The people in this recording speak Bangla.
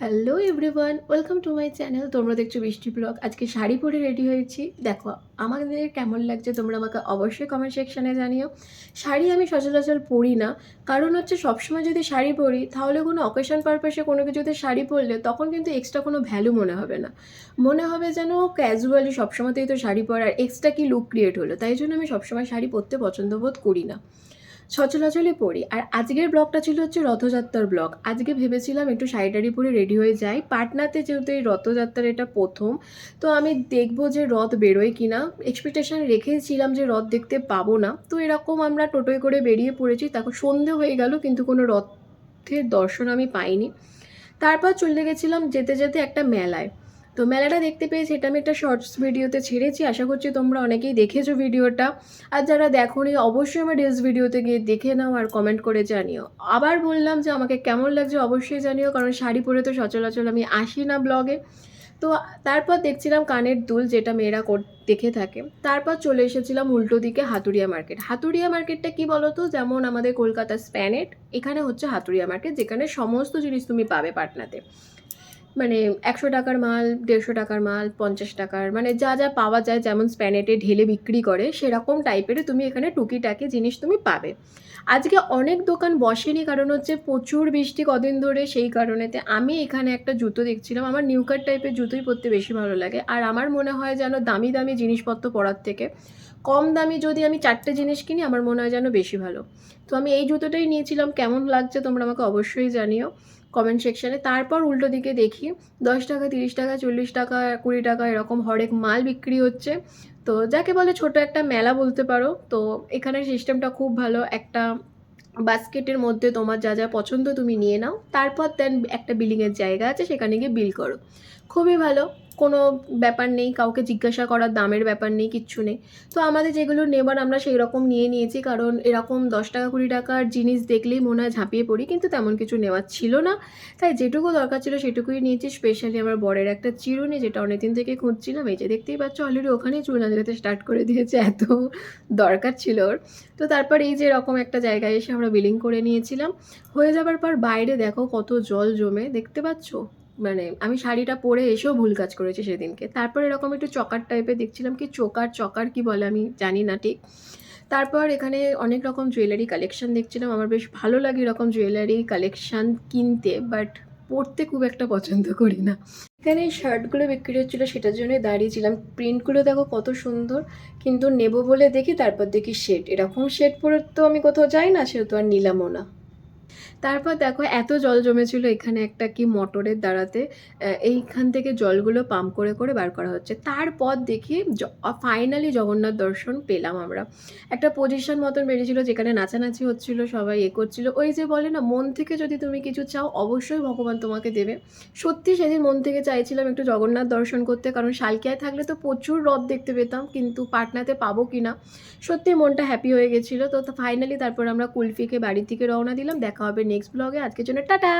Hello everyone, welcome to my channel. তোমরা দেখছো বৃষ্টি ব্লগ। আজকে শাড়ি পরে রেডি হয়েছি। দেখো আমাদের কেমন লাগছে তোমরা আমাকে অবশ্যই কমেন্ট সেকশানে জানিও। শাড়ি আমি সচরাচর পরি না, কারণ হচ্ছে সবসময় যদি শাড়ি পরি তাহলে কোনো অকেশন পারপাসে কোনো কিছুতে শাড়ি পরলে তখন কিন্তু এক্সট্রা কোনো ভ্যালু মনে হবে না। মনে হবে যেন ক্যাজুয়ালি সবসময়তেই তো শাড়ি পরার এক্সট্রা কি লুক ক্রিয়েট হলো। তাই জন্য আমি সবসময় শাড়ি পরতে পছন্দ বোধ করি না, সচরাচরই পড়ি। আর আজকের ব্লগটা ছিল হচ্ছে রথযাত্রার ব্লগ। আজকে ভেবেছিলাম একটু শাড়ি টাড়ি পরে রেডি হয়ে যাই। পাটনাতে যেহেতু এই রথযাত্রার এটা প্রথম, তো আমি দেখবো যে রথ বেরোয় কিনা। এক্সপেকটেশন রেখেছিলাম যে রথ দেখতে পাবো না, তো এরকম আমরা টোটোয় করে বেরিয়ে পড়েছি। তখন সন্ধে হয়ে গেল কিন্তু কোনো রথের দর্শন আমি পাইনি। তারপর চলে গেছিলাম যেতে যেতে একটা মেলায়। তো মেলাটা দেখতে পেয়েছি, এটা আমি একটা শর্টস ভিডিওতে ছেড়েছি। আশা করছি তোমরা অনেকেই দেখেছো ভিডিওটা। আর যারা দেখোনি অবশ্যই আমার রিলস ভিডিওতে গিয়ে দেখে নাও আর কমেন্ট করে জানিও। আবার বললাম যে আমাকে কেমন লাগছে অবশ্যই জানিও, কারণ শাড়ি পরে তো সচরাচর আমি আসি না ব্লগে। তো তারপর দেখছিলাম কানের দুল, যেটা মেয়েরা দেখে থাকে। তারপর চলে এসেছিলাম উল্টো দিকে হাতুড়িয়া মার্কেট। হাতুড়িয়া মার্কেটটা কি বলো তো, যেমন আমাদের কলকাতার স্প্যানেট, এখানে হচ্ছে হাতুড়িয়া মার্কেট, যেখানে সমস্ত জিনিস তুমি পাবে পাটনাতে। মানে ১০০ টাকার মাল, ১৫০ টাকার মাল, ৫০ টাকার, মানে যা যা পাওয়া যায়, যেমন স্প্যানেটে ঢেলে বিক্রি করে সেরকম টাইপের তুমি এখানে টুকিটাকি জিনিস তুমি পাবে। আজকে অনেক দোকান বসেনি, কারণ হচ্ছে প্রচুর বৃষ্টি কদিন ধরে, সেই কারণেতে। আমি এখানে একটা জুতো দেখছিলাম। আমার নিউকার টাইপের জুতোই পরতে বেশি ভালো লাগে। আর আমার মনে হয় যেন দামি দামি জিনিসপত্র পরার থেকে কম দামি যদি আমি ৪টে জিনিস কিনি, আমার মনে হয় যেন বেশি ভালো। তো আমি এই জুতোটাই নিয়েছিলাম। কেমন লাগছে তোমরা আমাকে অবশ্যই জানিও কমেন্ট সেকশানে। তারপর উল্টো দিকে দেখি ১০ টাকা, ৩০ টাকা, ৪০ টাকা, ২০ টাকা এরকম হরেক মাল বিক্রি হচ্ছে। তো যাকে বলে ছোট একটা মেলা বলতে পারো। তো এখানের সিস্টেমটা খুব ভালো। একটা বাস্কেটের মধ্যে তোমার যা যা পছন্দ তুমি নিয়ে নাও, তারপর দেন একটা বিলিংয়ের জায়গা আছে, সেখানে গিয়ে বিল করো। খুবই ভালো, কোনো ব্যাপার নেই, কাউকে জিজ্ঞাসা করার দামের ব্যাপার নেই, কিচ্ছু নেই। তো আমাদের যেগুলো নেবার আমরা সেই রকম নিয়ে নিয়েছি, কারণ এরকম ১০ টাকা ২০ টাকার জিনিস দেখলেই মনে হয় ঝাঁপিয়ে পড়ি, কিন্তু তেমন কিছু নেওয়ার ছিল না। তাই যেটুকু দরকার ছিল সেটুকুই নিয়েছি। স্পেশালি আমার বরের একটা চিরুনি, যেটা অনেকদিন থেকে খুঁজছিলাম। এই যে দেখতেই পাচ্ছ অলরেডি ওখানেই চুল আঁচড়াতে স্টার্ট করে দিয়েছে, এত দরকার ছিল ওর। তো তারপর এই যে এরকম একটা জায়গায় এসে আমরা বিলিং করে নিয়েছিলাম। হয়ে যাবার পর বাইরে দেখো কত জল জমে, দেখতে পাচ্ছ? মানে আমি শাড়িটা পরে এসেও ভুল কাজ করেছি সেদিনকে। তারপর এরকম একটু চকার টাইপের দেখছিলাম, কি চোকার চকার কি বলে আমি জানি না ঠিক। তারপর এখানে অনেক রকম জুয়েলারি কালেকশন দেখছিলাম। আমার বেশ ভালো লাগে এরকম জুয়েলারি কালেকশন কিনতে, বাট পরতে খুব একটা পছন্দ করি না। এখানে এই শার্টগুলো বিক্রি হচ্ছিলো, সেটার জন্যই দাঁড়িয়েছিলাম। প্রিন্টগুলো দেখো কত সুন্দর, কিন্তু নেবো বলে দেখি, তারপর দেখি শেড, এরকম শেড পরে তো আমি কোথাও যাই না, সেহেতু আর নিলামও না। তারপর দেখো এত জল জমেছিল এখানে একটা কি মোটরের দ্বারাতে এইখান থেকে জলগুলো পাম্প করে করে বার করা হচ্ছে। তারপর দেখি ফাইনালি জগন্নাথ দর্শন পেলাম আমরা। একটা পজিশন মতন বেরিয়েছিল, যেখানে নাচানাচি হচ্ছিল, সবাই করছিল। ওই যে বলে না, মন থেকে যদি তুমি কিছু চাও অবশ্যই ভগবান তোমাকে দেবে। সত্যি সেদিন মন থেকে চাইছিলাম একটু জগন্নাথ দর্শন করতে, কারণ শালকিয়ায় থাকলে তো প্রচুর রথ দেখতে পেতাম, কিন্তু পাটনাতে পাবো কি না সত্যি মনটা হ্যাপি হয়ে গেছিলো। তো ফাইনালি তারপর আমরা কুলফিকে বাড়ি থেকে রওনা দিলাম। দেখা হবে নেক্সট ব্লগে। আজকের জন্য টাটা।